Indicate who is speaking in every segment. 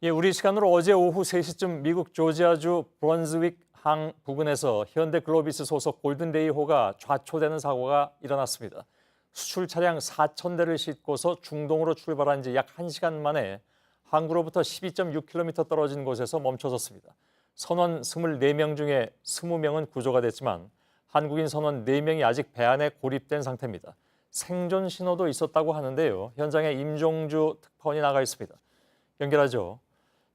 Speaker 1: 예, 우리 시간으로 어제 오후 3시쯤 미국 조지아주 브런즈윅 항 부근에서 현대 글로비스 소속 골든레이호가 좌초되는 사고가 일어났습니다. 수출 차량 4,000대를 싣고서 중동으로 출발한 지 약 1시간 만에 항구로부터 12.6km 떨어진 곳에서 멈춰섰습니다. 선원 24명 중에 20명은 구조가 됐지만 한국인 선원 4명이 아직 배 안에 고립된 상태입니다. 생존 신호도 있었다고 하는데요. 현장에 임종주 특파원이 나가 있습니다. 연결하죠.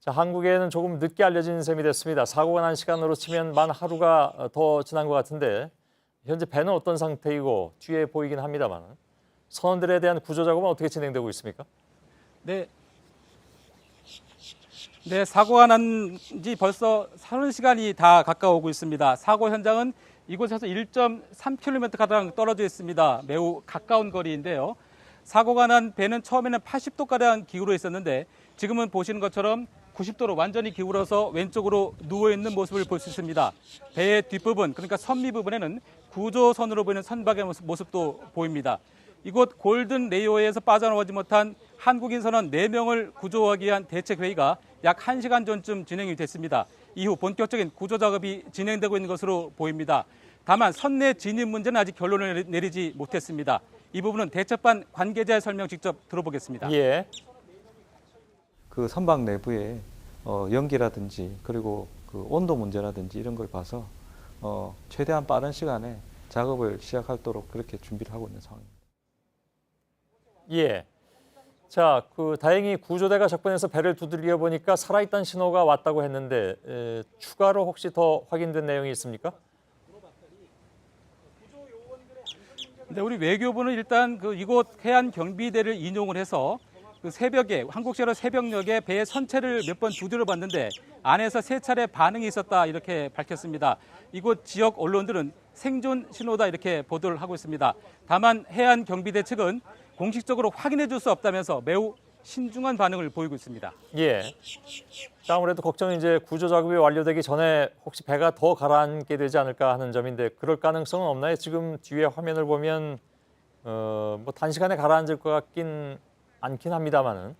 Speaker 1: 자, 한국에는 조금 늦게 알려진 셈이 됐습니다. 사고가 난 시간으로 치면 만 하루가 더 지난 것 같은데 현재 배는 어떤 상태이고 뒤에 보이긴 합니다만 선원들에 대한 구조 작업은 어떻게 진행되고 있습니까?
Speaker 2: 네, 사고가 난 지 벌써 30시간이 다 가까워오고 있습니다. 사고 현장은 이곳에서 1.3km 가량 떨어져 있습니다. 매우 가까운 거리인데요. 사고가 난 배는 처음에는 80도가량 기울어 있었는데 지금은 보시는 것처럼 90도로 완전히 기울어서 왼쪽으로 누워있는 모습을 볼 수 있습니다. 배의 뒷부분, 그러니까 선미 부분에는 구조선으로 보이는 선박의 모습도 보입니다. 이곳 골든 레이호에서 빠져나오지 못한 한국인 선원 4명을 구조하기 위한 대책회의가 약 1시간 전쯤 진행이 됐습니다. 이후 본격적인 구조 작업이 진행되고 있는 것으로 보입니다. 다만 선내 진입 문제는 아직 결론을 내리지 못했습니다. 이 부분은 대책반 관계자의 설명 직접 들어보겠습니다.
Speaker 1: 예.
Speaker 3: 그 선박 내부에 연기라든지 그리고 그 온도 문제라든지 이런 걸 봐서 최대한 빠른 시간에 작업을 시작하도록 그렇게 준비를 하고 있는 상황입니다.
Speaker 1: 예. 자, 다행히 구조대가 접근해서 배를 두들겨 보니까 살아있다는 신호가 왔다고 했는데 추가로 혹시 더 확인된 내용이 있습니까?
Speaker 2: 네, 우리 외교부는 일단 이곳 해안 경비대를 인용을 해서 새벽에 한국시로 새벽녘에 배의 선체를 몇 번 두드려 봤는데 안에서 3차례 반응이 있었다 이렇게 밝혔습니다. 이곳 지역 언론들은 생존 신호다 이렇게 보도를 하고 있습니다. 다만 해안 경비대 측은 공식적으로 확인해 줄 수 없다면서 매우 신중한 반응을 보이고 있습니다.
Speaker 1: 예. 자, 아무래도 걱정은 이제 구조 작업이 완료되기 전에 혹시 배가 더 가라앉게 되지 않을까 하는 점인데 그럴 가능성은 없나요? 지금 뒤에 화면을 보면 뭐 단시간에 가라앉을 것 같긴 않긴 합니다만은.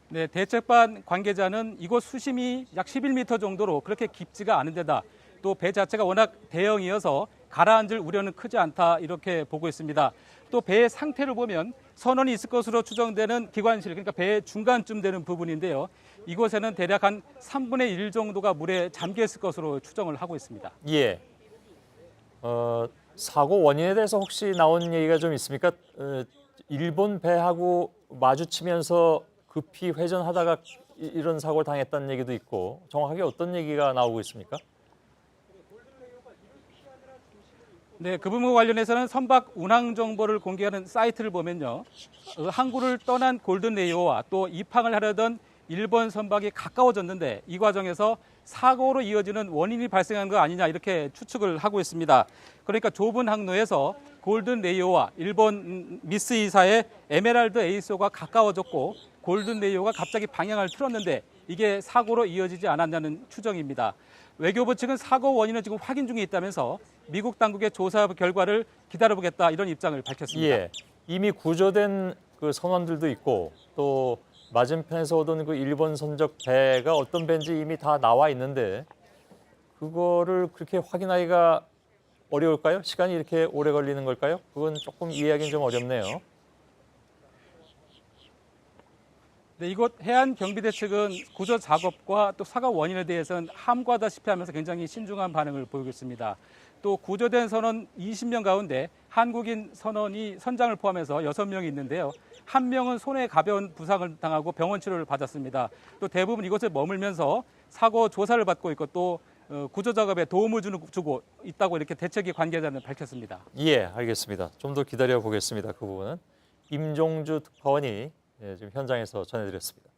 Speaker 2: 네, 대책반 관계자는 이곳 수심이 약 11m 정도로 그렇게 깊지가 않은 데다 또 배 자체가 워낙 대형이어서 가라앉을 우려는 크지 않다 이렇게 보고 있습니다. 또 배의 상태를 보면 선원이 있을 것으로 추정되는 기관실, 그러니까 배의 중간쯤 되는 부분인데요. 이곳에는 대략 한 3분의 1 정도가 물에 잠겨 있을 것으로 추정을 하고 있습니다.
Speaker 1: 예. 사고 원인에 대해서 혹시 나온 얘기가 좀 있습니까? 일본 배하고 마주치면서 급히 회전하다가 이런 사고를 당했다는 얘기도 있고 정확하게 어떤 얘기가 나오고 있습니까?
Speaker 2: 네, 그 부분 관련해서는 선박 운항 정보를 공개하는 사이트를 보면요. 항구를 떠난 골든 레이호와 또 입항을 하려던 일본 선박이 가까워졌는데 이 과정에서 사고로 이어지는 원인이 발생한 거 아니냐 이렇게 추측을 하고 있습니다. 그러니까 좁은 항로에서 골든 레이호와 일본 미쓰이사의 에메랄드 에이소가 가까워졌고 골든 레이호가 갑자기 방향을 틀었는데 이게 사고로 이어지지 않았냐는 추정입니다. 외교부 측은 사고 원인은 지금 확인 중에 있다면서 미국 당국의 조사 결과를 기다려보겠다 이런 입장을 밝혔습니다.
Speaker 1: 예, 이미 구조된 선원들도 있고 또 맞은편에서 오던 일본 선적 배가 어떤 배인지 이미 다 나와 있는데 그거를 그렇게 확인하기가 어려울까요? 시간이 이렇게 오래 걸리는 걸까요? 그건 조금 이해하기는 좀 어렵네요.
Speaker 2: 네, 이곳 해안 경비대 측은 구조 작업과 또 사고 원인에 대해서는 함구하다시피 하면서 굉장히 신중한 반응을 보이고 있습니다. 또 구조된 선원 20명 가운데 한국인 선원이 선장을 포함해서 6명이 있는데요. 한 명은 손에 가벼운 부상을 당하고 병원 치료를 받았습니다. 또 대부분 이곳에 머물면서 사고 조사를 받고 있고 또 구조 작업에 도움을 주고 있다고 이렇게 대책위 관계자는 밝혔습니다.
Speaker 1: 예, 알겠습니다. 좀 더 기다려 보겠습니다. 그 부분은 임종주 특파원이 지금 현장에서 전해드렸습니다.